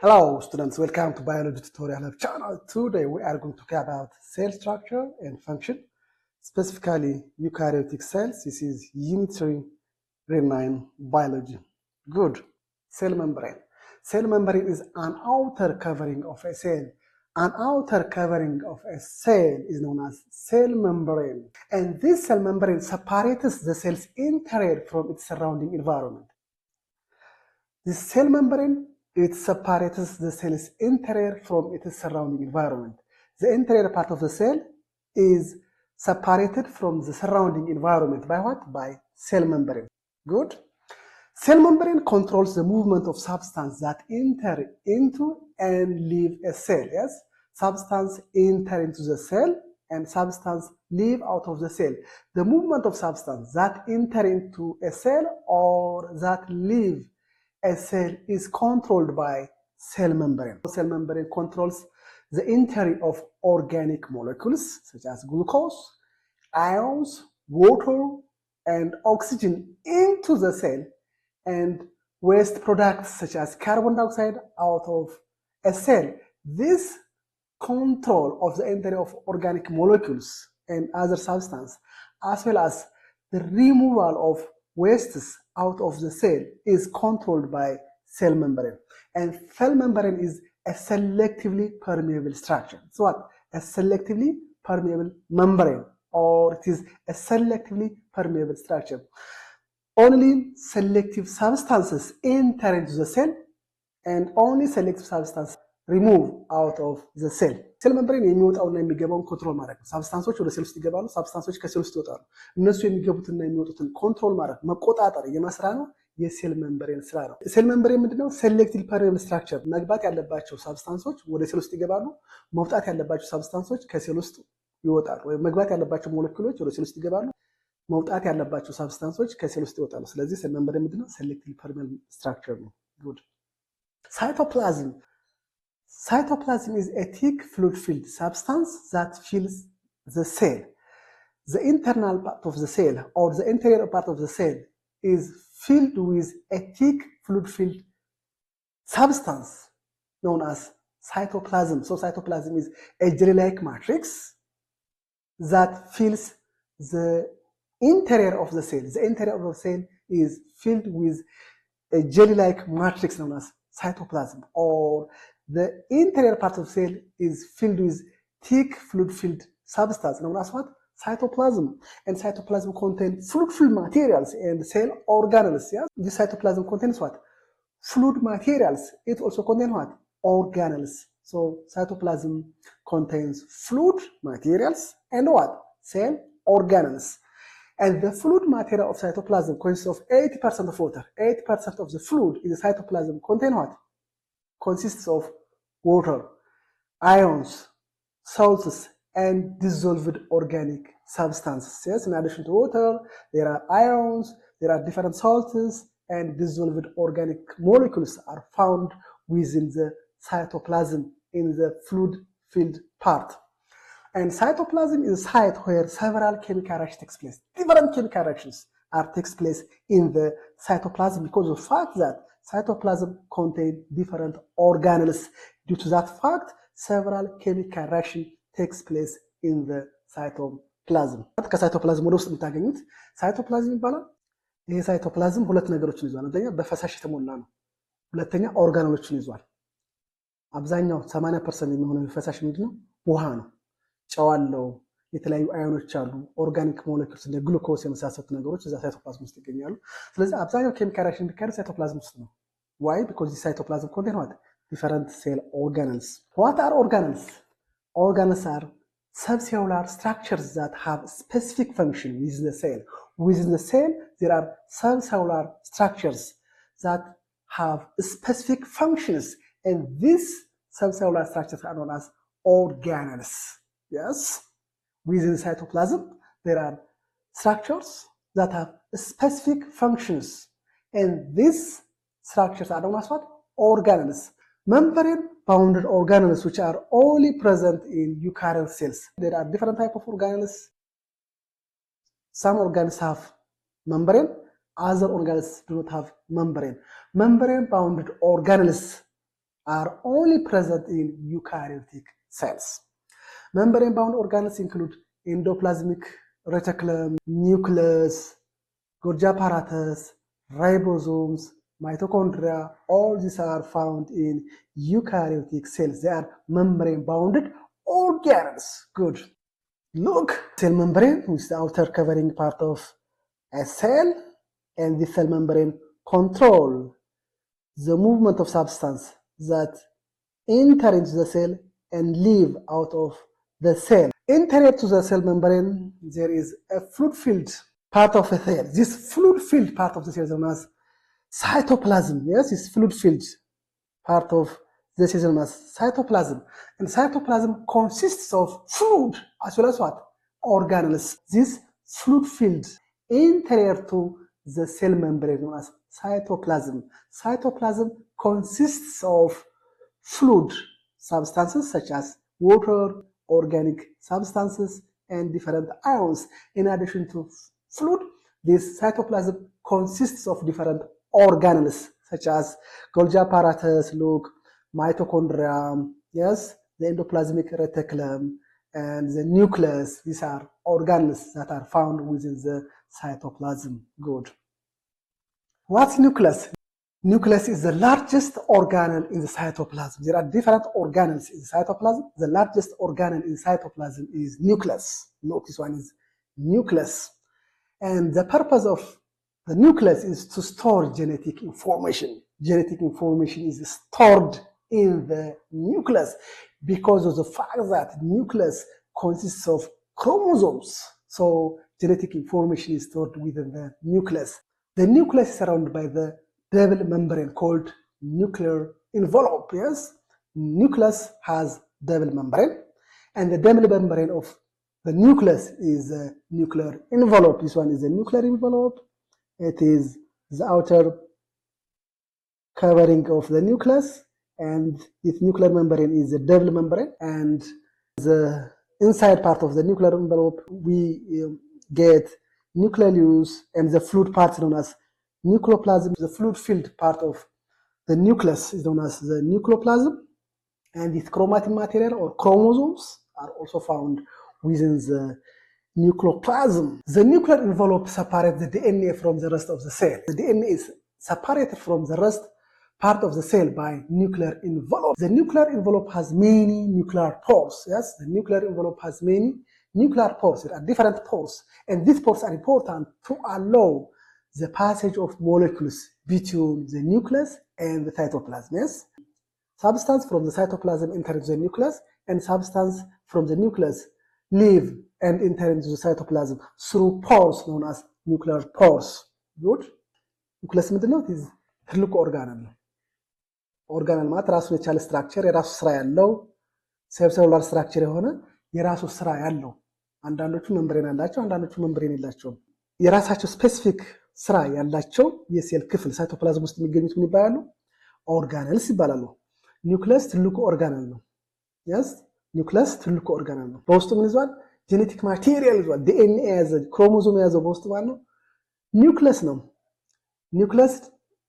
Hello students, welcome to Biology Tutorial Lab channel. Today we are going to talk about cell structure and function, specifically eukaryotic cells. This is unitary renine biology. Good. Cell membrane. Cell membrane is an outer covering of a cell. An outer covering of a cell is known as cell membrane. And this cell membrane separates the cell's interior from its surrounding environment. This cell membrane it separates the cell's interior from its surrounding environment. The interior part of the cell is separated from the surrounding environment by what? By cell membrane. Good. Cell membrane controls the movement of substance that enter into and leave a cell. Yes, substance enter into the cell and substance leave out of the cell. The movement of substance that enter into a cell or that leave a cell is controlled by cell membrane. Cell membrane controls the entry of organic molecules such as glucose, ions, water, and oxygen into the cell, and waste products such as carbon dioxide out of a cell. This control of the entry of organic molecules and other substances, as well as the removal of wastes out of the cell, is controlled by cell membrane. And cell membrane is a selectively permeable structure. So what? A selectively permeable membrane, or it is a selectively permeable structure. Only selective substances enter into the cell and only selective substances remove out of the cell. ሴል መምብሬን የሚወጣውና የሚገባውን ኮንትሮል ማድረግ ነው። ሳብስታንሶች ወደ ሴል ውስጥ ይገባሉ፣ ሳብስታንሶች ከሴል ውስጥ ይወጣሉ። እነሱ የሚገቡትና የሚወጡትን ኮንትሮል ማድረግ መቆጣጠር የመስራ ነው የሴል መምብሬን ስራ ነው። ሴል መምብሬን ምንድነው? ሴሌክቲቭ ፐርሜብል ስትራክቸር። መግባት ያለባቸው ሳብስታንሶች ወደ ሴል ውስጥ ይገባሉ፣ መውጣት ያለባቸው ሳብስታንሶች ከሴል ውስጥ ይወጣሉ። ወይ መግባት ያለባቸው ሞለኪውሎች ወደ ሴል ውስጥ ይገባሉ፣ መውጣት ያለባቸው ሳብስታንሶች ከሴል ውስጥ ይወጣሉ። ስለዚህ ሴል መምብሬን ምንድነው? ሴሌክቲቭ ፐርሜብል ስትራክቸር ነው። ጉድ ሳይቶፕላዝም. Cytoplasm is a thick fluid-filled substance that fills the cell. The internal part of the cell or the interior part of the cell is filled with a thick fluid-filled substance known as cytoplasm. So cytoplasm is a jelly-like matrix that fills the interior of the cell. The interior of the cell is filled with a jelly-like matrix known as cytoplasm, or the interior part of the cell is filled with thick fluid-filled substance known as what? Cytoplasm. And cytoplasm contains fluid-filled materials and cell organelles. Yes? This cytoplasm contains what? Fluid materials. It also contains what? Organelles. So cytoplasm contains fluid materials and what? Cell organelles. And the fluid material of cytoplasm consists of 80% of water. 80% of the fluid in the cytoplasm contains what? Consists of water, ions, salts, and dissolved organic substances. Yes, in addition to water, there are ions, there are different salts, and dissolved organic molecules are found within the cytoplasm in the fluid-filled part. And cytoplasm is a site where several chemical reactions take place. Different chemical reactions takes place in the cytoplasm because of the fact that cytoplasm contains different organelles. Due to that fact, several chemical reaction takes place in the cytoplasm. ከሳይቶፕላዝም ወደ ውስጥ የምታገኙት ሳይቶፕላዝም ይባላል። ይሄ ሳይቶፕላዝም ሁለት ነገሮችን ይዟል። አንደኛ በፈሳሽ የተሞላ ነው፣ ሁለተኛ ኦርጋኖሎችን ይዟል። አብዛኛው 80% የሚሆነው ፈሳሽ ምንድነው? ውሃ ነው። ጨው አለው፣ የተለያዩ አዮኖች አሉ፣ ኦርጋኒክ ሞለኪውልስ እንደ ግሉኮስ የመሳሰሉት ነገሮች እዛ ሳይቶፕላዝም ውስጥ ይገኛሉ። ስለዚህ አብዛኛው ኬሚካል ሪአክሽን የሚካሄደው ሳይቶፕላዝም ውስጥ ነው። Why? Because the cytoplasm contains what? Different cell organelles. What are organelles? Organelles are subcellular structures that have specific function within the cell. Within the cell, there are subcellular structures that have specific functions, and these subcellular structures are known as organelles. Yes? Within the cytoplasm, there are structures that have specific functions, and these structures are known as what? Organelles. Membrane-bounded organelles which are only present in eukaryotic cells. There are different types of organelles. Some organelles have membrane, other organelles do not have membrane. Membrane-bounded organelles are only present in eukaryotic cells. Membrane-bound organelles include endoplasmic reticulum, nucleus, Golgi apparatus, ribosomes, mitochondria, all these are found in eukaryotic cells. They are membrane-bounded organelles. Good. Look, cell membrane, which is the outer covering part of a cell, and the cell membrane control the movement of substance that enter into the cell and leave out of the cell. Interior to the cell membrane, there is a fluid-filled part of the cell. This fluid-filled part of the cell is known as cytoplasm. Yes, this fluid-filled part of the cell is known as cytoplasm. And cytoplasm consists of fluid as well as what? Organelles. This fluid-filled interior to the cell membrane known as cytoplasm. Cytoplasm consists of fluid substances such as water, organic substances, and different ions. In addition to fluid, this cytoplasm consists of different organelles such as Golgi apparatus, look, mitochondria, yes, the endoplasmic reticulum, and the nucleus. These are organelles that are found within the cytoplasm. Good. What's nucleus? Nucleus is the largest organelle in the cytoplasm. There are different organelles in the cytoplasm. The largest organelle in the cytoplasm is nucleus. Look, this one is nucleus. And the purpose of the nucleus is to store genetic information. Genetic information is stored in the nucleus because of the fact that nucleus consists of chromosomes. So genetic information is stored within the nucleus. The nucleus is surrounded by the double membrane called nuclear envelope. Yes, nucleus has double membrane, and the double membrane of the nucleus is a nuclear envelope. This one is a nuclear envelope. It is the outer covering of the nucleus, and its nuclear membrane is a double membrane. And the inside part of the nuclear envelope, we get nucleus, and the fluid part known as nucleoplasm. The fluid-filled part of the nucleus is known as the nucleoplasm, and its chromatin material or chromosomes are also found within the nucleoplasm. The nuclear envelope separates the DNA from the rest of the cell. The DNA is separated from the rest part of the cell by nuclear envelope. The nuclear envelope has many nuclear pores. Yes, the nuclear envelope has many nuclear pores. There are different pores, and these pores are important to allow the passage of molecules between the nucleus and the cytoplasm. Yes? Substance from the cytoplasm enters the nucleus, and substance from the nucleus leave and enter into the cytoplasm through pores known as nuclear pores. Good? nuክለስ ምንድነው? ትልቁ ኦርጋናል ነው። ኦርጋናል ማለት ራሱን የቻለ ስትራክቸር፣ የራሱ ስራ ያለው ሴሉላር ስትራክቸር የሆነ የራሱ ስራ ያለው። አንዳንዶቹ መምብሬን አላቸው፣ አንዳንዶቹ መምብሬን የላቸውም። የራሳቸው ስፔሲፊክ ስራ ያላቸው የሴል ክፍል ሳይቶፕላዝም ውስጥ የሚገኙት ምን ይባላሉ? ኦርጋናልስ ይባላሉ። ኒውክለስ ትልቁ ኦርጋናል ነው። ያስ ኒውክለስ ትልቁ ኦርጋናል ነው። በውስጡ ምን ይዟል? ጄኔቲክ ማቴሪያል ይዟል። ዲኤንኤ ያዘ፣ ክሮሞዞም ያዘው በውስጡ ማለት ነው። ኒውክለስ ነው። ኒውክለስ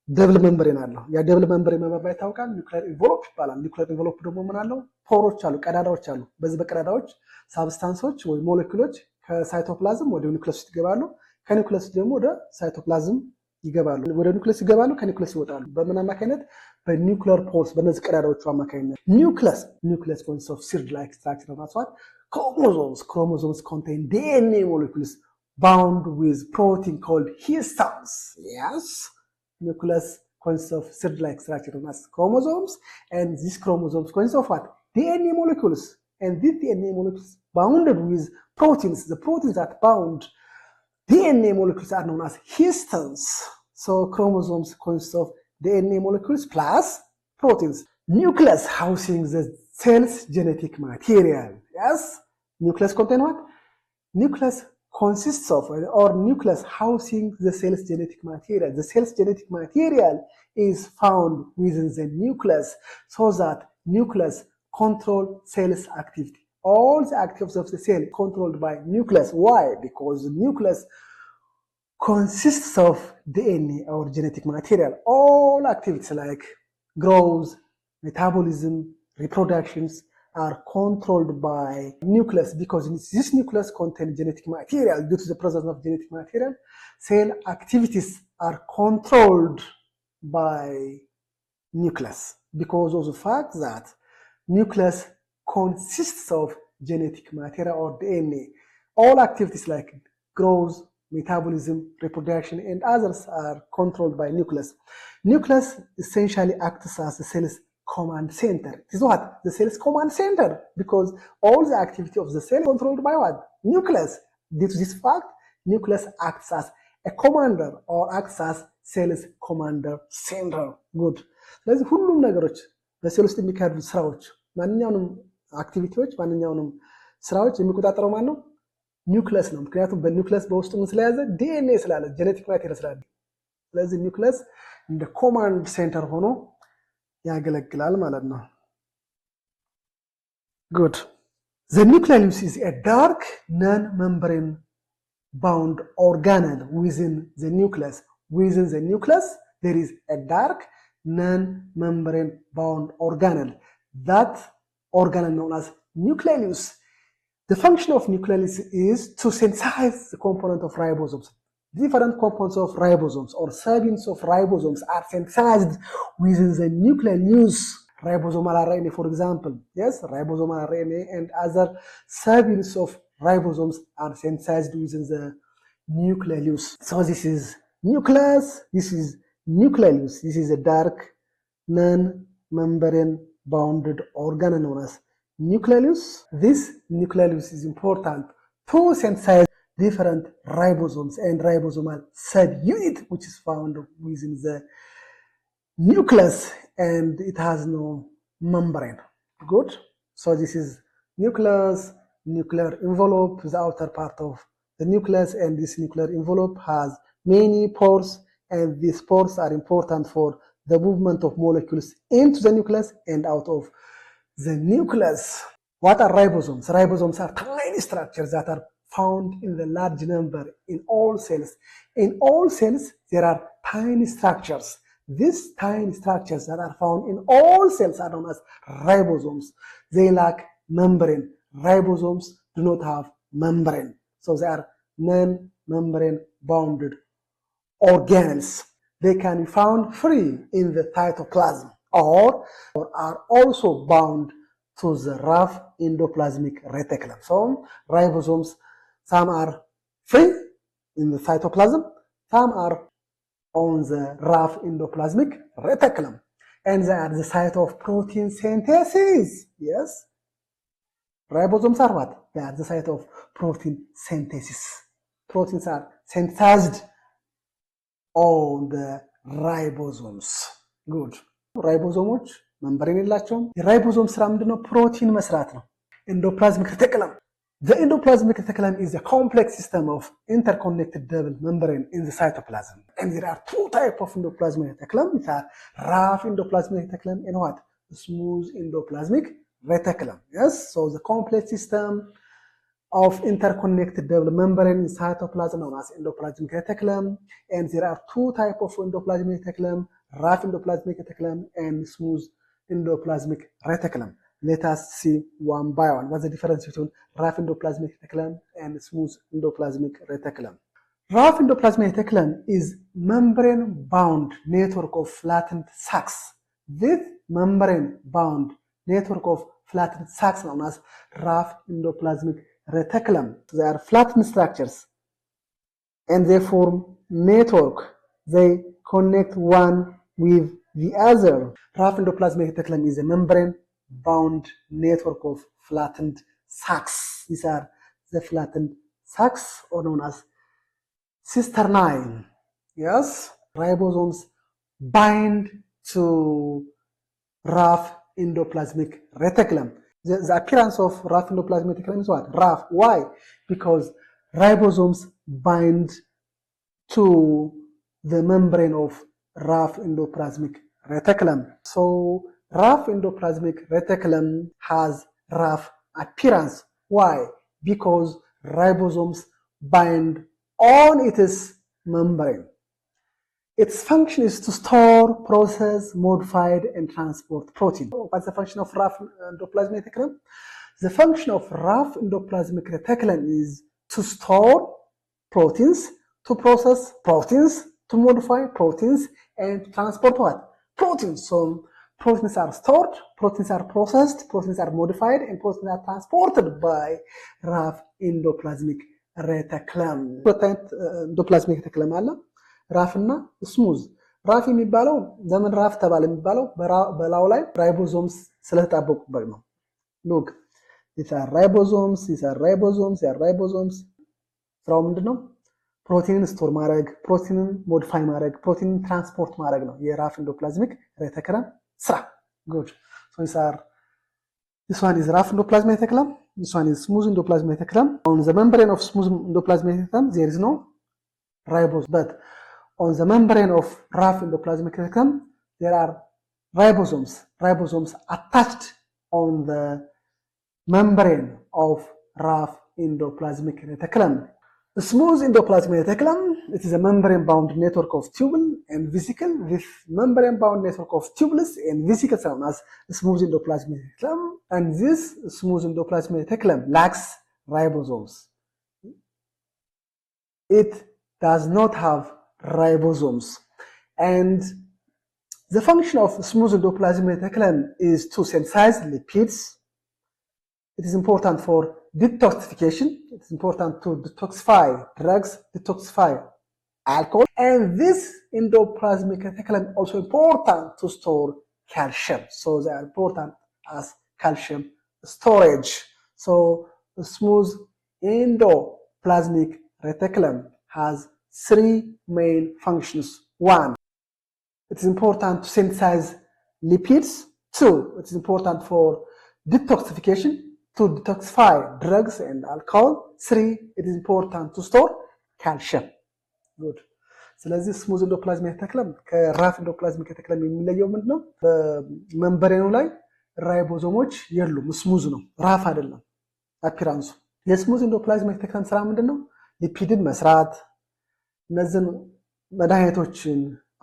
ደብል መምብሬን አለው። ያ ደብል መምብሬን መባባይ ታውቃል። ኒውክሊየር ኢንቨሎፕ ይባላል። ኒውክሊየር ኢንቨሎፕ ደግሞ ምን አለው? ፖሮች አሉ፣ ቀዳዳዎች አሉ። በዚህ በቀዳዳዎች ሳብስታንሶች ወይ ሞለኪውሎች ከሳይቶፕላዝም ወደ ኒውክለስ ውስጥ ይገባሉ። ከኒውክለስ ደግሞ ወደ ሳይቶፕላዝም ይገባሉ። ወደ ኒውክለስ ይገባሉ፣ ከኒውክለስ ይወጣሉ። በምን አማካኝነት? በኒውክሊየር ፖርስ፣ በእነዚህ ቀዳዳዎቹ አማካኝነት። ኒውክለስ consists of seed-like structure of what? Chromosomes. Chromosomes contain DNA molecules bound with protein called histones. Yes, nucleus consists of seed-like structure known as chromosomes, and these chromosomes consist of what? DNA molecules, and these DNA molecules bounded with proteins. The proteins that bound DNA molecules are known as histones. So chromosomes consist of DNA molecules plus proteins. Nucleus housing the cell's genetic material. Yes, nucleus contain what? Nucleus consists of, or nucleus housing the cell's genetic material. The cell's genetic material is found within the nucleus, so that nucleus control cell's activity. All the activities of the cell controlled by nucleus. Why? Because the nucleus consists of DNA or genetic material. All activities like growth, metabolism, reproductions are controlled by nucleus, because this nucleus contains genetic material. Due to the presence of genetic material, cell activities are controlled by nucleus because of the fact that nucleus consists of genetic material or DNA. All activities like growth, metabolism, reproduction, and others are controlled by nucleus. Nucleus essentially acts as the cell's command center. It is what? The cell's command center, because all the activity of the cell is controlled by what? Nucleus. Due to this fact, nucleus acts as a commander or acts as cell's commander center. Good. ስለዚህ ሁሉም ነገሮች በሴል ውስጥ የሚካሄዱ ስራዎች ማንኛውንም አክቲቪቲዎች ማንኛውንም ስራዎች የሚቆጣጠረው ማን ነው? ኒውክለስ ነው። ምክንያቱም በኒውክለስ በውስጡ ምን ስለያዘ? ዲኤንኤ ስላለ፣ ጄኔቲክ ማቴሪያል ስላለ። ስለዚህ ኒውክለስ እንደ ኮማንድ ሴንተር ሆኖ ያገለግላል ማለት ነው። ጉድ The nucleus is a dark non-membrane bound organelle within the nucleus. Within the nucleus there is a dark non-membrane bound organelle. That organelle known as nucleus. The function of nucleus is to synthesize the component of ribosomes. Different components of ribosomes or subunits of ribosomes are synthesized within the nucleus. Ribosomal RNA, for example. Yes, ribosomal RNA and other subunits of ribosomes are synthesized within the nucleus. So this is nucleus, this is nucleus. This is a dark non-membrane bounded organ known as nucleus. This nucleus is important to synthesize different ribosomes and ribosomal subunit which is found within the nucleus, and it has no membrane. Good. So this is nucleus, nuclear envelope, the outer part of the nucleus, and this nuclear envelope has many pores, and these pores are important for the movement of molecules into the nucleus and out of the nucleus. What are ribosomes? Ribosomes are tiny structures that are found in the large number in all cells. In all cells, there are tiny structures. These tiny structures that are found in all cells are known as ribosomes. They lack membrane. Ribosomes do not have membrane. So they are non-membrane bounded organelles. They can be found free in the cytoplasm or are also bound to the rough endoplasmic reticulum. So ribosomes, some are free in the cytoplasm, some are on the rough endoplasmic reticulum, and they are the site of protein synthesis. Yes, ribosomes are what? They are the site of protein synthesis. Proteins are synthesized on the ribosomes. Good. ራይቦዞሞች መንበሬን የላቸውም። የራይቦዞም ስራ ምንድነው? ፕሮቲን መስራት ነው። endoplasmic reticulum. The endoplasmic reticulum is a complex system of interconnected double membrane in the cytoplasm. And there are two types of endoplasmic reticulum. It are rough endoplasmic reticulum and what? Smooth endoplasmic reticulum. Yes, so the complex system of interconnected double membrane in cytoplasm known as endoplasmic reticulum. And there are two types of endoplasmic reticulum, rough endoplasmic reticulum and smooth endoplasmic reticulum. Let us see one by one. What's the difference between rough endoplasmic reticulum and smooth endoplasmic reticulum? Rough endoplasmic reticulum is membrane-bound network of flattened sacs. This membrane-bound network of flattened sacs known as rough endoplasmic reticulum. They are flattened structures and they form network. They connect one with the other. Rough endoplasmic reticulum is a membrane-bound network of flattened sacs. These are the flattened sacs, or known as cisternae. Yes, ribosomes bind to rough endoplasmic reticulum. The appearance of rough endoplasmic reticulum is what? Rough. Why? Because ribosomes bind to the membrane of rough endoplasmic reticulum. So rough endoplasmic reticulum has rough appearance. Why? Because ribosomes bind on its membrane. Its function is to store, process, modify, and transport protein. What's the function of rough endoplasmic reticulum? The function of rough endoplasmic reticulum is to store proteins, to process proteins, to modify proteins, and to transport what? Proteins. So proteins are stored, proteins are processed, proteins are modified, and proteins are transported by rough endoplasmic reticulum. endoplasmic reticulum አለ ራፍ እና ስሙዝ። ራፍ የሚባለው ለምን ራፍ ተባለ የሚባለው በላው ላይ ራይቦዞምስ ስለተጣበቁበት ነው። ሉክ these are ribosomes, these are ribosomes, these are ribosomes። ስራው ምንድነው? ፕሮቲንን ስቶር ማድረግ፣ ፕሮቲንን ሞዲፋይ ማድረግ፣ ፕሮቲንን ትራንስፖርት ማድረግ ነው የራፍ endoplasmic reticulum ስራ። good so this one is rough endoplasmic reticulum, this one is smooth endoplasmic reticulum. On the membrane of smooth endoplasmic reticulum there is no ribosome, but on the membrane of rough endoplasmic reticulum there are ribosomes attached on the membrane of rough endoplasmic reticulum. The smooth endoplasmic reticulum, it is a membrane-bound network of tubule and vesicle. This membrane-bound network of tubules and vesicles known as smooth endoplasmic reticulum, and this smooth endoplasmic reticulum lacks ribosomes. It does not have ribosomes, and the function of smooth endoplasmic reticulum is to synthesize lipids. It is important for detoxification. It's important to detoxify drugs, detoxify alcohol, and this endoplasmic reticulum is also important to store calcium. So they are important as calcium storage. So the smooth endoplasmic reticulum has three main functions. One, it is important to synthesize lipids. Two, it is important for detoxification, to detoxify drugs and alcohol. Three, it is important to store calcium. Good. ስለዚህ ስሙዝ endoplasmic reticulum ከራፍ endoplasmic reticulum የሚለየው ምንድነው? በመምብሬኑ ላይ ራይቦዞሞች የሉም። ስሙዝ ነው፣ ራፍ አይደለም አፒራንሱ። የስሙዝ endoplasmic reticulum ስራ ምንድነው? ሊፒድን መስራት፣ እነዚህን መድኃኒቶችን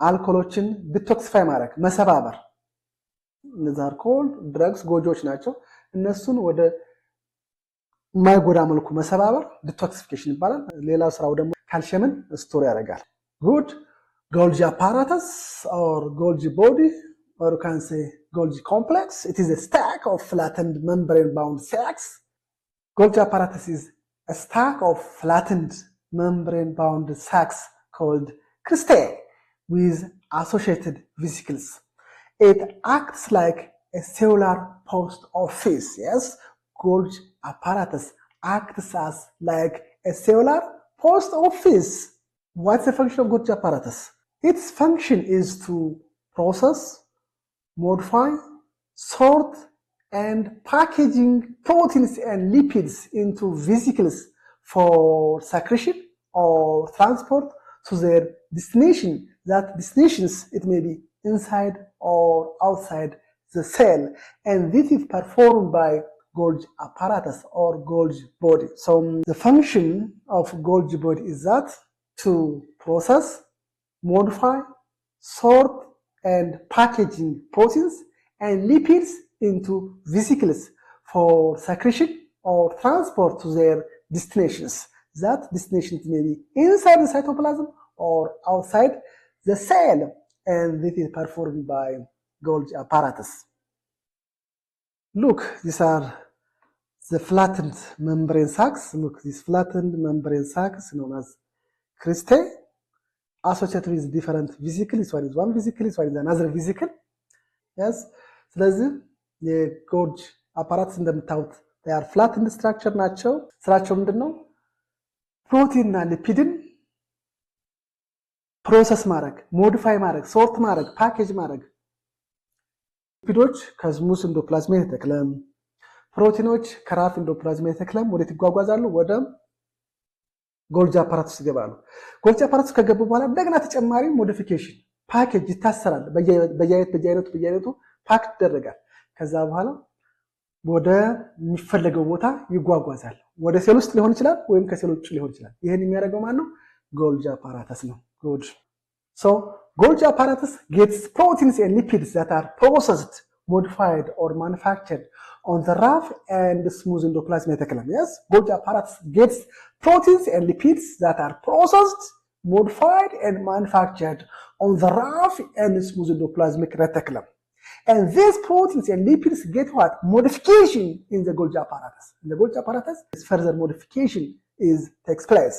አልኮሎችን ዲቶክሲፋይ ማድረግ፣ መሰባበር። እነዚህ አልኮል ድረግስ ጎጆች ናቸው። እነሱን ወደ ማይጎዳ መልኩ መሰባበር ዲቶክሲፊኬሽን ይባላል። ሌላው ስራው ደግሞ ካልሲየምን ስቶር ያደርጋል። good Golgi apparatus or Golgi body, or you can say Golgi complex. It is a stack of flattened membrane bound sacs. Golgi apparatus is a stack of flattened membrane bound sacs called cristae with associated vesicles. It acts like a cellular post office. Yes, Golgi apparatus acts as like a cellular post office. What's the function of Golgi apparatus? Its function is to process, modify, sort, and packaging proteins and lipids into vesicles for secretion or transport to their destination. That destinations, it may be inside or outside the cell, and this is performed by Golgi apparatus or Golgi body. So the function of Golgi body is that to process, modify, sort, and packaging proteins and lipids into vesicles for secretion or transport to their destinations. That destinations may be inside the cytoplasm or outside the cell, and this is performed by Golgi apparatus. Look, these are the flattened membrane sacs. Look, these flattened membrane sacs known as cristae associated with different vesicles. This one is one vesicle, this one is another vesicle. Yes, ስለዚህ የጎልጂ አፓራትስ እንደምታዩት they are flattened structure ናቸው። ስራቸው ምንድነው? ፕሮቲንና ሊፒድን ፕሮሰስ ማድረግ፣ ሞዲፋይ ማድረግ፣ ሶርት ማድረግ፣ ፓኬጅ ማድረግ። ሊፒዶች ከስሙዝ endoplasmic reticulum፣ ፕሮቲኖች ከራፍ endoplasmic reticulum ወዴት ይጓጓዛሉ? ወደ ጎልጂ አፓራትስ ይገባሉ። ጎልጂ አፓራትስ ከገቡ በኋላ እንደገና ተጨማሪ ሞዲፊኬሽን ፓኬጅ ይታሰራል። በየአይነቱ ፓክ ይደረጋል። ከዛ በኋላ ወደ የሚፈለገው ቦታ ይጓጓዛል። ወደ ሴል ውስጥ ሊሆን ይችላል ወይም ከሴል ውጭ ሊሆን ይችላል። ይሄን የሚያደርገው ማን ነው? ጎልጂ አፓራተስ ነው። ጉድ ሶ Golgi apparatus gets proteins and lipids that are processed, modified, or manufactured on the rough and smooth endoplasmic reticulum. Yes, Golgi apparatus gets proteins and lipids that are processed, modified, and manufactured on the rough and smooth endoplasmic reticulum. And these proteins and lipids get what? Modification in the Golgi apparatus. In the Golgi apparatus, further modification takes place.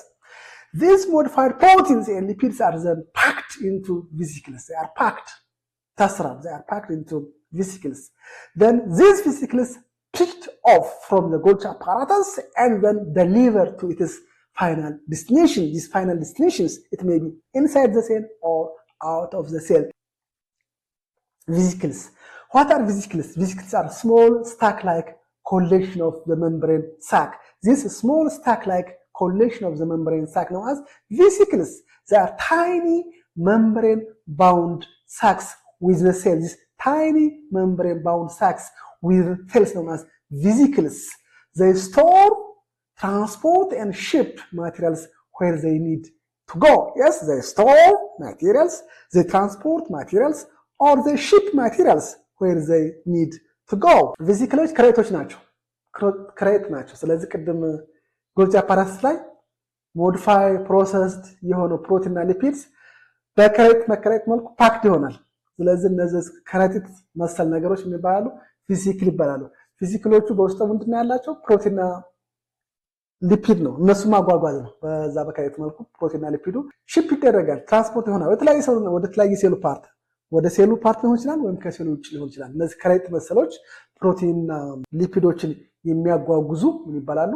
These modified proteins and lipids are then packed into vesicles. They are packed, tasrab, they are packed into vesicles. Then these vesicles picked off from the Golgi apparatus and then delivered to its final destination. These final destinations, it may be inside the cell or out of the cell. Vesicles. What are vesicles? Vesicles are small stack-like collection of the membrane sac. This small stack-like collection of the membrane sac known as vesicles. They are tiny membrane-bound sacs with the cells. These tiny membrane-bound sacs with cells known as vesicles. They store, transport, and ship materials where they need to go. Yes, they store materials, they transport materials, or they ship materials where they need to go. ቬሲክሎች ክሬቶች ናቸው። ክሬት ናቸው። ስለዚህ ቅድም ጎልጂ አፓራተስ ላይ ሞዲፋይ ፕሮሰስድ የሆኑ ፕሮቲን እና ሊፒድስ በክሬት መልኩ ፓክድ ይሆናል። ስለዚህ እነዚህ ከረጢት መሰል ነገሮች ምን ይባላሉ? ቬሲክል ይባላሉ። ቬሲክሎቹ በውስጡ ምንድነው ያላቸው? ፕሮቲንና ሊፒድ ነው። እነሱ ማጓጓዝ ነው። በዛ በክሬት መልኩ ፕሮቲንና ሊፒዱ ሺፕ ይደረጋል፣ ትራንስፖርት ይሆናል ወደ ተለያየ ሴሉ ፓርት ወደ ሴሉ ፓርት ሊሆን ይችላል ወይም ከሴሉ ውጭ ሊሆን ይችላል። እነዚህ ከረጢት መሰሎች ፕሮቲንና ሊፒዶችን የሚያጓጉዙ ምን ይባላሉ?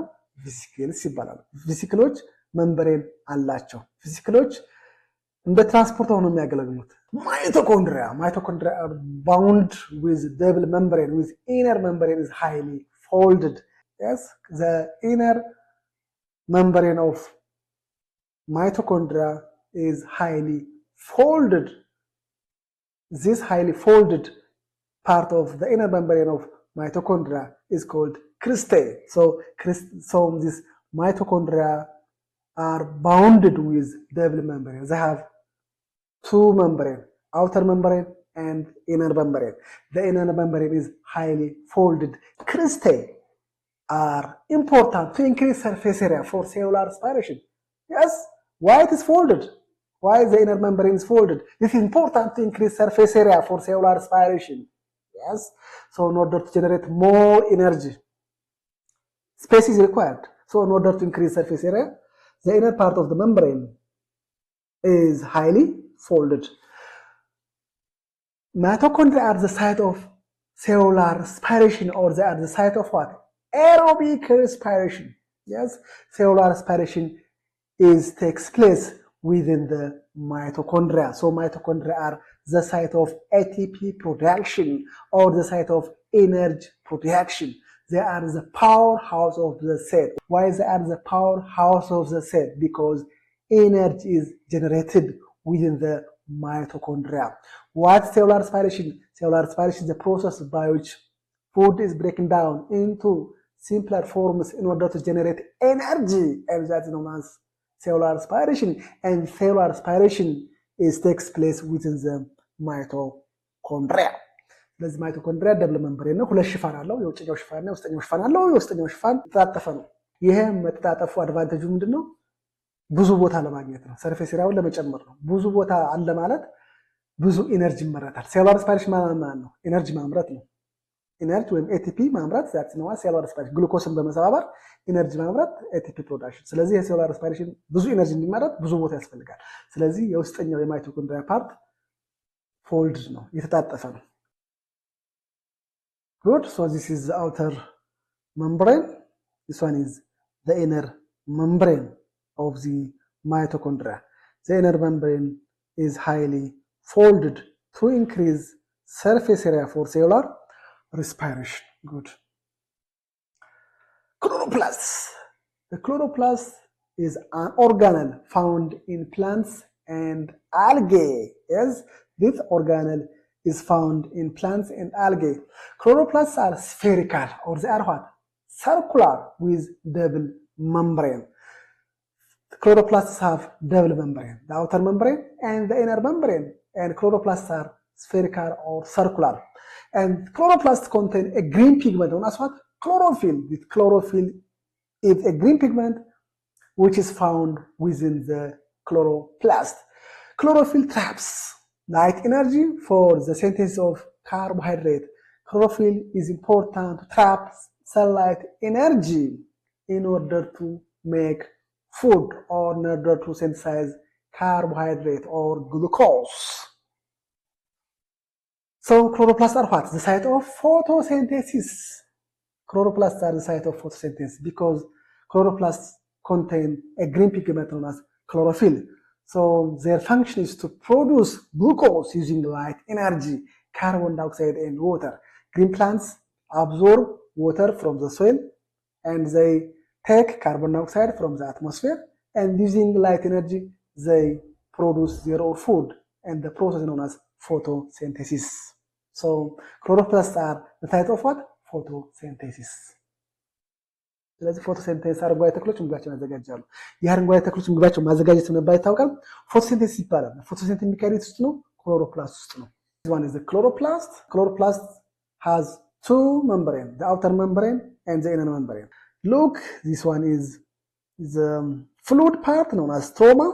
ቬሲክልስ ይባላሉ። ቬሲክሎች መንበሬን አላቸው። ቬሲክሎች እንደ ትራንስፖርት ሆነው የሚያገለግሉት። Mitochondria are bound with double membrane, with inner membrane is highly folded. Yes, the inner membrane of mitochondria is highly folded. This highly folded part of the inner membrane of mitochondria is called cristae. So these mitochondria are bounded with double membrane. They have two membrane, outer membrane and inner membrane. The inner membrane is highly folded. Cristae are important to increase surface area for cellular respiration. Yes, why it is folded? Why the inner membrane is folded? This is important to increase surface area for cellular respiration. Yes, so in order to generate more energy, space is required. So in order to increase surface area, the inner part of the membrane is highly folded. Mitochondria are the site of cellular respiration, or they are the site of what? Aerobic respiration. Yes, cellular respiration takes place within the mitochondria. So mitochondria are the site of ATP production or the site of energy production. They are the powerhouse of the cell. Why they are the powerhouse of the cell? Because energy is generated within the mitochondria. What cellular respiration? Cellular respiration is the process by which food is broken down into simpler forms in order to generate energy, and that is known as cellular respiration. And cellular respiration takes place within the mitochondria. ስለዚህ ማይቶኮንድሪያ ደብል መንበሬን ነው። ሁለት ሽፋን አለው። የውጭኛው ሽፋንና የውስጠኛው ሽፋን አለው። የውስጠኛው ሽፋን ተጣጠፈ ነው። ይሄ መተጣጠፉ አድቫንቴጁ ምንድነው? ብዙ ቦታ ለማግኘት ነው። ሰርፌስ ኤሪያውን ለመጨመር ነው። ብዙ ቦታ አለ ማለት ብዙ ኢነርጂ ይመረታል። ሴሉላር ሪስፓይሬሽን ማለት ነው ኢነርጂ ማምረት ነው። ኢነርጂ ወይም ኤቲፒ ማምረት ዛት ነው ሴሉላር ሪስፓይሬሽን። ግሉኮስን በመሰባበር ኢነርጂ ማምረት ኤቲፒ ፕሮዳክሽን። ስለዚህ የሴሉላር ሪስፓይሬሽን ብዙ ኢነርጂ እንዲመረት ብዙ ቦታ ያስፈልጋል። ስለዚህ የውስጠኛው የማይቶኮንድሪያ ፓርት ፎልድ ነው፣ የተጣጠፈ ነው። Good. So this is the outer membrane. This one is the inner membrane of the mitochondria. The inner membrane is highly folded to increase surface area for cellular respiration. Good. Chloroplast. The chloroplast is an organelle found in plants and algae. Yes, this organelle is found in plants and algae. Chloroplasts are spherical, or they are what? Circular with double membrane. Chloroplasts have double membrane, the outer membrane and the inner membrane. and chloroplasts are spherical or circular. And chloroplasts contain a green pigment known as what? Chlorophyll. With chlorophyll is a green pigment which is found within the chloroplast. Chlorophyll traps light energy for the synthesis of carbohydrate. Chlorophyll is important to trap sunlight energy in order to make food or in order to synthesize carbohydrate or glucose. So chloroplasts are what? The site of photosynthesis. Chloroplasts are the site of photosynthesis because chloroplasts contain a green pigment known as chlorophyll. So their function is to produce glucose using light energy, carbon dioxide and water. Green plants absorb water from the soil and they take carbon dioxide from the atmosphere, and using light energy they produce their own food, and the process is known as photosynthesis. So chloroplasts are the site of what? ፎቶሲንቴሲስ። ስለዚህ ፎቶሲንቴሲስ አረንጓዴ ተክሎች ምግባቸውን ያዘጋጃሉ። የአረንጓዴ ተክሎች ምግባቸውን ማዘጋጀት መባል ይታወቃል። ፎቶሲንቴሲስ ይባላል። ፎቶሲንቴሲስ የሚካሄድ ውስጥ ነው፣ ክሎሮፕላስት ውስጥ ነው። One is the chloroplast. Chloroplast has two membranes, the outer membrane and the inner membrane. Look, this one is the fluid part known as stroma.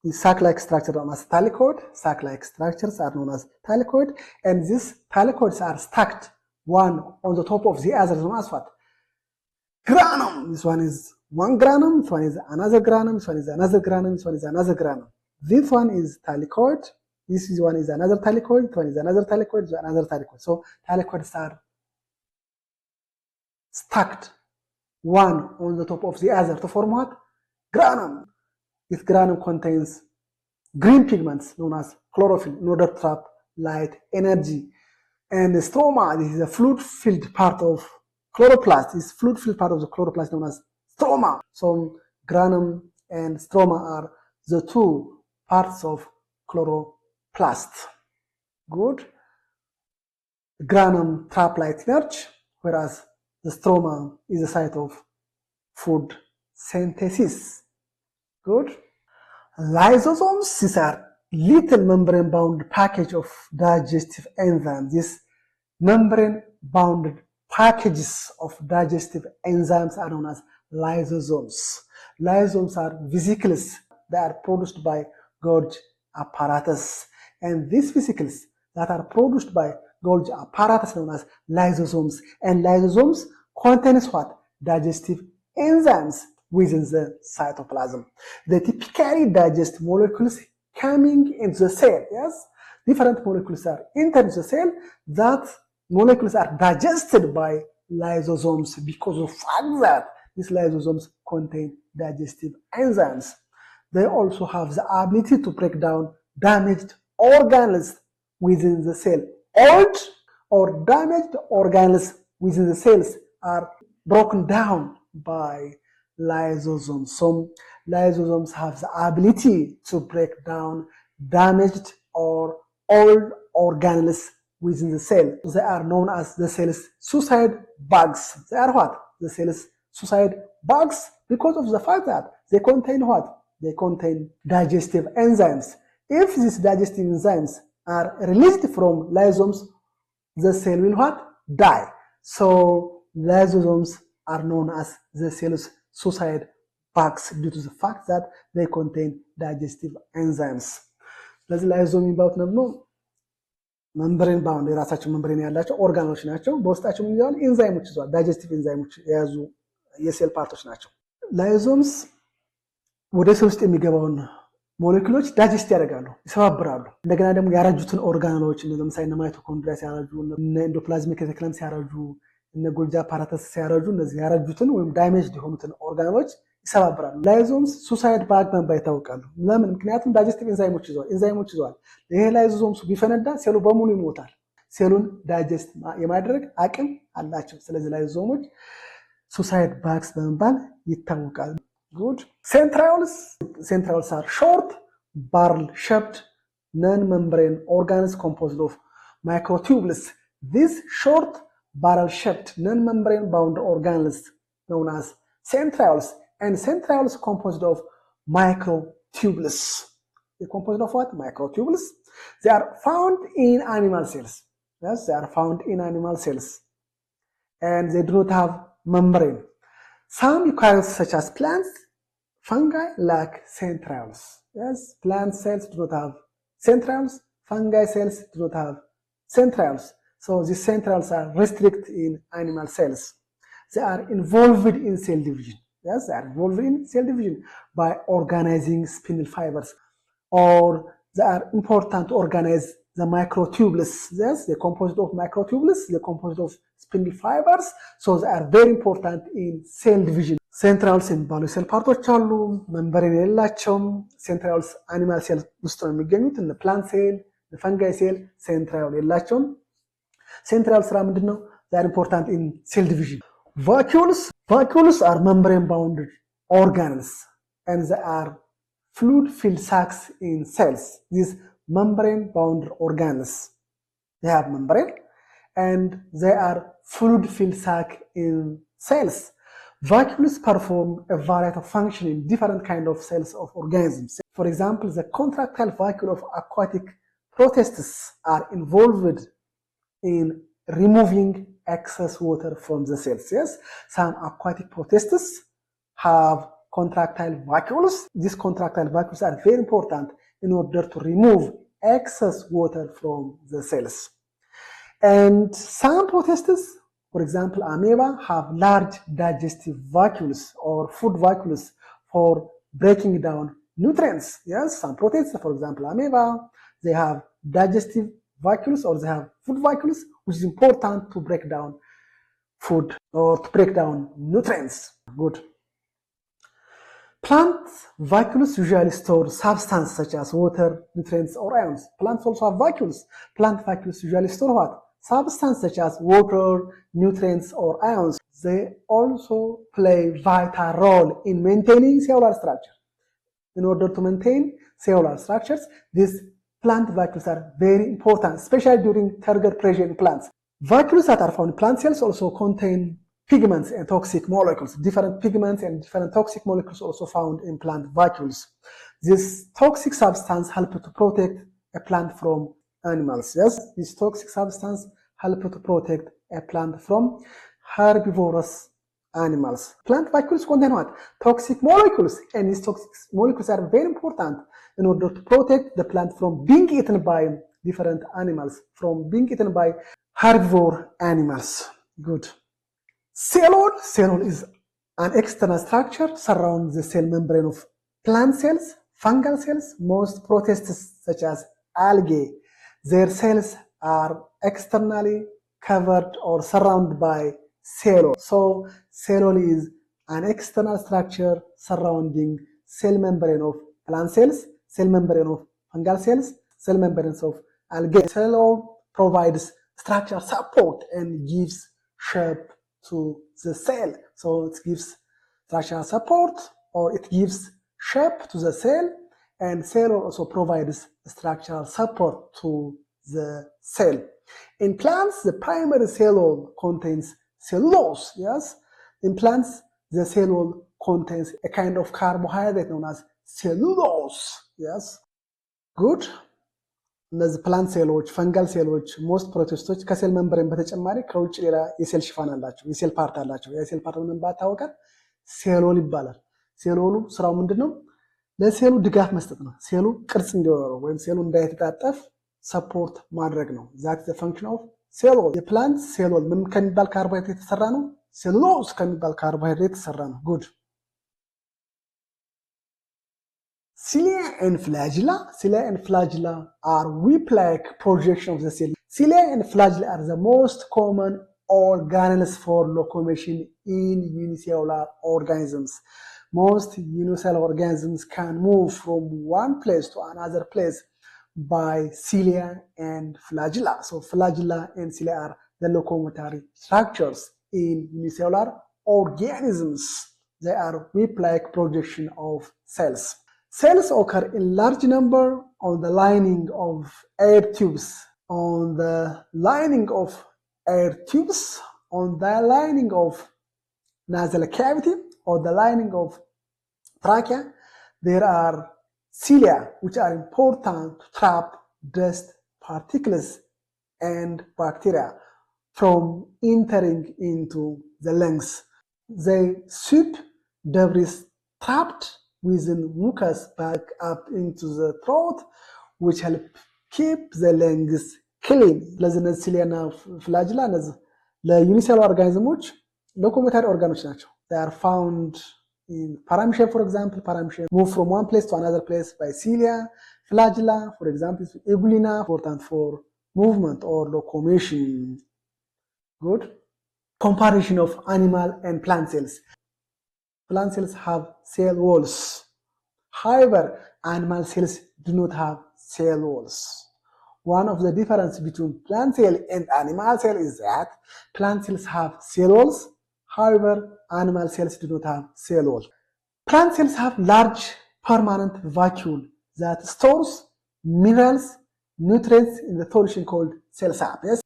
The sac-like structure known as thylakoid. Sac-like structures are known as thylakoid, and these thylakoids are stacked one on the top of the other, known as what? Granum. This one is one granum, this one is another granum, this one is another granum, this one is another granum. This one is thylakoid, this one is another thylakoid, this one is another thylakoid, this is another thylakoid. So thylakoids are stacked one on the top of the other to form what? Granum. This granum contains green pigments known as chlorophyll in order to trap light energy. And the stroma, this is a fluid-filled part of chloroplast. This fluid-filled part of the chloroplast known as stroma. So granum and stroma are the two parts of chloroplast. Good. Granum trap light energy, whereas the stroma is the site of food synthesis. Good. Lysosomes, these are little membrane-bound package of digestive enzymes. These membrane-bounded packages of digestive enzymes are known as lysosomes. Lysosomes are vesicles that are produced by Golgi apparatus, and these vesicles that are produced by Golgi apparatus known as lysosomes. And lysosomes contains what? Digestive enzymes within the cytoplasm. They typically digest molecules coming into the cell. Yes, different molecules are entering the cell. That molecules are digested by lysosomes because of the fact that these lysosomes contain digestive enzymes. They also have the ability to break down damaged organelles within the cell. Old or damaged organelles within the cells are broken down by lysosomes. Some lysosomes have the ability to break down damaged or old organelles within the cell. They are known as the cell's suicide bugs. They are what? The cell's suicide bugs because of the fact that they contain what? They contain digestive enzymes. If these digestive enzymes are released from lysosomes, the cell will what? Die. So lysosomes are known as the cell's suicide bugs due to the fact that they contain digestive enzymes. ስለዚህ ላይዞም የሚባሉት ደግሞ መምብሬን ባውንድ የራሳቸው መምብሬን ያላቸው ኦርጋኖች ናቸው። በውስጣቸው ምን ይዘዋል? ኤንዛይሞች ይዘዋል። ዳይጀስቲቭ ኤንዛይሞች የያዙ የሴል ፓርቶች ናቸው። ላይዞምስ ወደ ሴል ውስጥ የሚገባውን ሞሌኩሎች ዳይጀስት ያደርጋሉ፣ ይሰባብራሉ። እንደገና ደግሞ ያረጁትን ኦርጋኖች ለምሳሌ እነ ማይቶኮንድሪያ ሲያረጁ፣ እነ ኤንዶፕላዝሚክ ሬቲኩለም ሲያረጁ፣ እነ ጎልጂ አፓራተስ ሲያረጁ እነዚህ ያረጁትን ወይም ዳሜጅድ የሆኑትን ኦርጋኖች ይሰባብራሉ። ላይዞምስ ሱሳይድ ባግ በመባል ይታወቃሉ። ለምን? ምክንያቱም ዳይጀስቲቭ ኤንዛይሞች ይዘዋል። ይሄ ላይዞምስ ቢፈነዳ ሴሉ በሙሉ ይሞታል። ሴሉን ዳይጀስት የማድረግ አቅም አላቸው። ስለዚህ ላይዞሞች ሱሳይድ ባግስ በመባል ይታወቃሉ። Good. Centrioles are short, barrel-shaped, non-membrane organs composed of microtubules. These short, barrel-shaped, non-membrane-bound organelles known as centrioles, and centrioles composed of microtubules. They're composed of what? Microtubules. They are found in animal cells. Yes, they are found in animal cells. And they do not have membrane. Some eukaryotes such as plants, fungi lack centrioles. Yes, plant cells do not have centrioles, fungi cells do not have centrioles. So these centrioles are restricted in animal cells. They are involved in cell division. Yes, they are involved in cell division by organizing spindle fibers, or they are important to organize the microtubules. Yes, they're composed of microtubules, they're composed of spindle fibers, so they are very important in cell division. ሴንትራልስ የሚባሉ የሴል ፓርቶች አሉ። መንበሬን የሌላቸውም። ሴንትራልስ አኒማል ሴል ውስጥ ነው የሚገኙት። እነ ፕላንት ሴል፣ ፈንጋይ ሴል ሴንትራል የላቸውም። ሴንትራል ስራ ምንድን ነው? ዛር ኢምፖርታንት ኢን ሴል ዲቪዥን። ቫኪዩልስ አር membrane bounded organelles and they are fluid filled sacs in cells. These membrane bounded organelles, they have membrane and they are fluid filled sac in cells. Vacuoles perform a variety of function in different kind of cells of organisms. For example, the contractile vacuole of aquatic protists are involved in removing excess water from the cells. Yes, some aquatic protists have contractile vacuoles. These contractile vacuoles are very important in order to remove excess water from the cells. And some protists, for example, amoeba, have large digestive vacuoles or food vacuoles for breaking down nutrients. Yes, some protists, for example, amoeba, they have digestive vacuoles or they have food vacuoles, which is important to break down food or to break down nutrients. Good. Plant vacuoles usually store substances such as water, nutrients, or ions. Plants also have vacuoles. Plant vacuoles usually store what? Substances such as water, nutrients, or ions. They also play vital role in maintaining cellular structure. In order to maintain cellular structures, these plant vacuoles are very important, especially during turgor pressure in plants. Vacuoles that are found in plant cells also contain pigments and toxic molecules. Different pigments and different toxic molecules also found in plant vacuoles. This toxic substance help to protect a plant from animals. Yes, this toxic substance help to protect a plant from herbivorous animals. Plant vacuoles contain what? Toxic molecules, and these toxic molecules are very important in order to protect the plant from being eaten by different animals, from being eaten by herbivore animals. Good. Cellule is an external structure surrounding the cell membrane of plant cells, fungal cells, most protists such as algae. Their cells are externally covered or surrounded by cellule. So cellule is an external structure surrounding cell membrane of plant cells, cell membrane of fungal cells, cell membranes of algae. Cellule provides structural support and gives shape to the cell. So it gives structural support or it gives shape to the cell, and cellule also provides structural support to the cell. In plants, the primary cellule contains cellulose. Yes, in plants, the cellule contains a kind of carbohydrate known as cellulose. Yes, good. እነዚህ ፕላንት ሴሎች፣ ፈንጋል ሴሎች፣ ሞስት ፕሮቲስቶች ከሴል መንበሬን በተጨማሪ ከውጭ ሌላ የሴል ሽፋን አላቸው፣ የሴል ፓርት አላቸው። የሴል ፓርት ምን ባታወቃል ሴሎል ይባላል። ሴሎሉ ስራው ምንድነው? ለሴሉ ድጋፍ መስጠት ነው። ሴሉ ቅርጽ እንዲኖረው ወይም ሴሉ እንዳይተጣጠፍ ሰፖርት ማድረግ ነው። ዛት ዘ ፈንክሽን ኦፍ ሴሎል። የፕላንት ሴሎል ምን ከሚባል ካርቦሃይድሬት የተሰራ ነው? ሴሉሎስ ከሚባል ካርቦሃይድሬት የተሰራ ነው። ጉድ። Cilia and flagella are whip-like projection of the cell. Cilia and flagella are the most common organelles for locomotion in unicellular organisms. Most unicellular organisms can move from one place to another place by cilia and flagella. So flagella and cilia are the locomotory structures in unicellular organisms. They are whip-like projection of cells. Cells occur in large number on the lining of air tubes. On the lining of air tubes, on the lining of nasal cavity, or the lining of trachea, there are cilia which are important to trap dust particles and bacteria from entering into the lungs. They sweep debris trapped within mucus back up into the throat, which help keep the lungs clean. ስለዚህ እነዚህ ሲሊያ እና ፍላጅላ እነዚህ ለዩኒሴሉላር ኦርጋኒዝሞች ሎኮሞተሪ ኦርጋኖች ናቸው። they are found in paramecium, for example. Paramecium move from one place to another place by cilia. Flagella, for example, is eugulina, important for movement or locomotion. Good. Comparison of animal and plant cells. Plant cells have cell walls. However, animal cells do not have cell walls. One of the difference between plant cell and animal cell is that plant cells have cell walls. However, animal cells do not have cell walls. Plant cells have large permanent vacuole that stores minerals, nutrients in the solution called cell sap. Yes?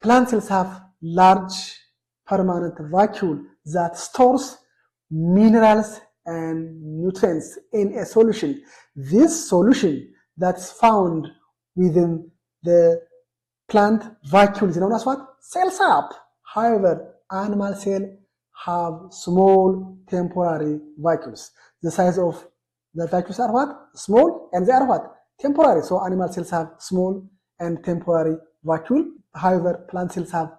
Plant cells have large permanent vacuole that stores minerals and nutrients in a solution. This solution that's found within the plant vacuole is known as what? Cell sap. However, animal cells have small temporary vacuoles. The size of the vacuoles are what? Small, and they are what? Temporary. So animal cells have small and temporary vacuole. However, plant cells have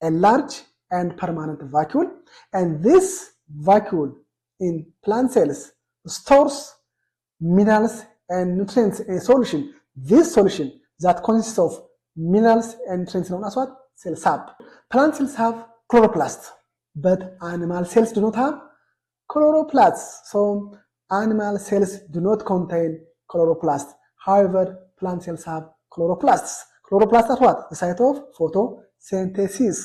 a large and permanent vacuole, and this vacuole in plant cells stores minerals and nutrients in a solution. This solution that consists of minerals and nutrients known as what? Cell sap. Plant cells have chloroplast, but animal cells do not have chloroplasts. So animal cells do not contain chloroplast. However, plant cells have chloroplasts. Chloroplasts are what? The site of photosynthesis.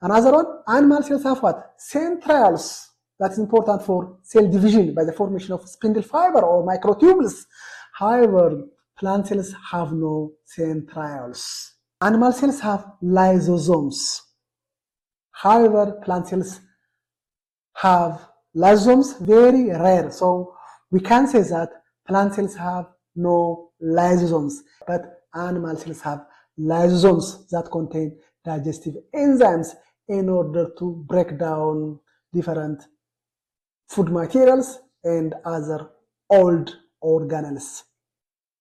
Another one, animal cells have what? Centrioles. That's important for cell division by the formation of spindle fiber or microtubules. However, plant cells have no centrioles. Animal cells have lysosomes. However, plant cells have lysosomes, very rare. So we can say that plant cells have no lysosomes, but animal cells have lysosomes that contain digestive enzymes in order to break down different food materials and other old organelles.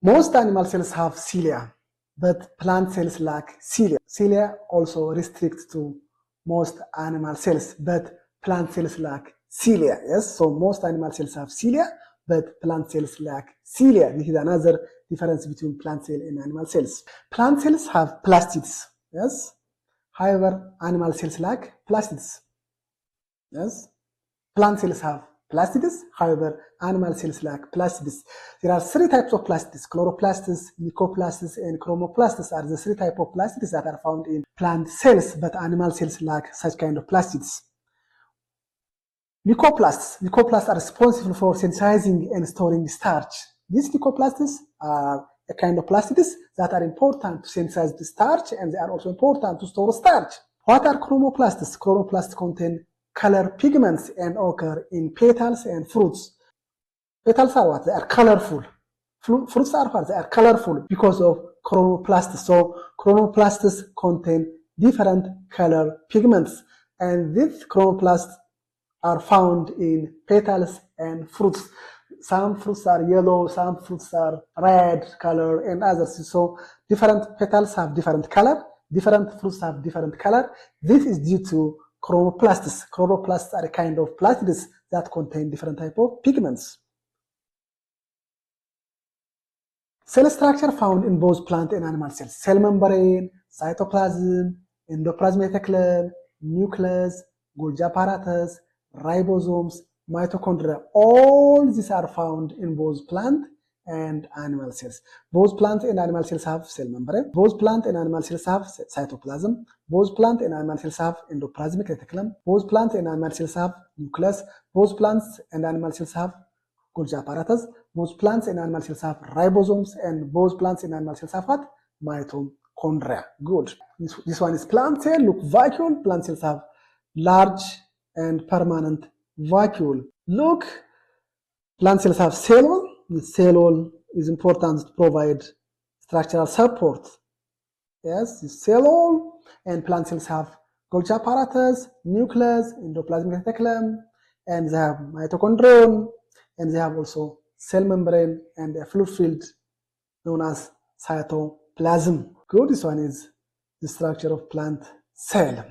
Most animal cells have cilia, but plant cells lack cilia. Cilia also restrict to most animal cells, but plant cells lack cilia. Yes, so most animal cells have cilia, but plant cells lack cilia. This is another difference between plant cell and animal cells. Plant cells have plastids. Yes. However, animal cells lack plastids. Yes. Plant cells have plastids. However, animal cells lack plastids. There are three types of plastids: chloroplasts, mycoplasts, and chromoplasts are the three types of plastids that are found in plant cells, but animal cells lack such kind of plastids. Mycoplasts are responsible for synthesizing and storing starch. These mycoplasts are a kind of plastids that are important to synthesize the starch, and they are also important to store starch. What are chromoplasts? Chromoplasts contain color pigments and occur in petals and fruits. Petals are what? They are colorful. Fruits are what? They are colorful because of chromoplasts. So chromoplasts contain different color pigments, and these chromoplasts are found in petals and fruits. Some fruits are yellow, some fruits are red color, and others. So different petals have different color, different fruits have different color. This is due to chromoplasts. Chromoplasts are a kind of plastids that contain different type of pigments. Cell structure found in both plant and animal cells: cell membrane, cytoplasm, endoplasmic reticulum, nucleus, Golgi apparatus, ribosomes, mitochondria. All these are found in both plant and animal cells. Both plant and animal cells have cell membrane. Both plant and animal cells have cytoplasm. Both plant and animal cells have endoplasmic reticulum. Both plant and animal cells have nucleus. Both plants and animal cells have Golgi apparatus. Both plants and animal cells have ribosomes, and both plants and animal cells have what? Mitochondria. Good. This one is plant cell. Look, vacuole. Plant cells have large and permanent vacuole. Look, plant cells have cell wall. The cell wall is important to provide structural support. Yes, the cell wall, and plant cells have Golgi apparatus, nucleus, endoplasmic reticulum, and they have mitochondrion, and they have also cell membrane and a fluid field known as cytoplasm. Good, this one is the structure of plant cell.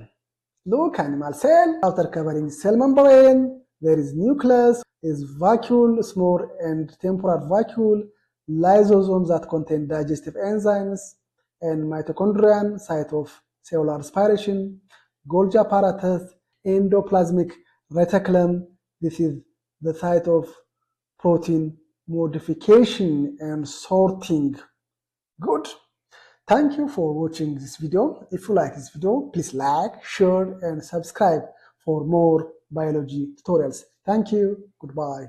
Look, animal cell, after covering cell membrane, there is nucleus, is vacuole, small and temporal vacuole, lysosomes that contain digestive enzymes, and mitochondrion, site of cellular respiration, Golgi apparatus, endoplasmic reticulum, this is the site of protein modification and sorting. Good. Thank you for watching this video. If you like this video, please like, share, and subscribe for more biology tutorials. Thank you. Goodbye.